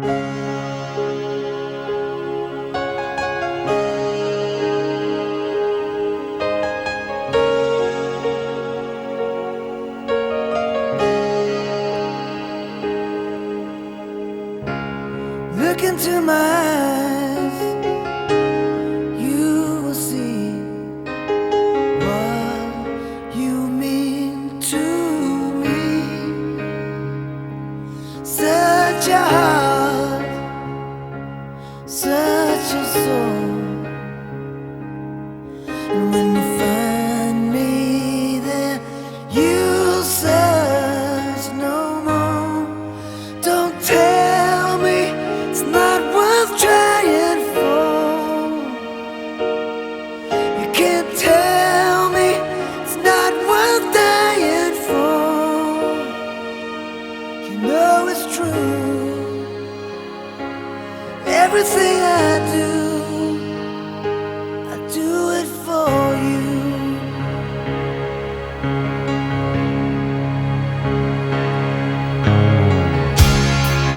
Look into my eyes, you will see what you mean to me. Such a heart, such a soul. And when you find me there, you'll search no more. Don't tell me it's not worth trying for. You can't tell me it's not worth dying for. You know it's true. Everything I do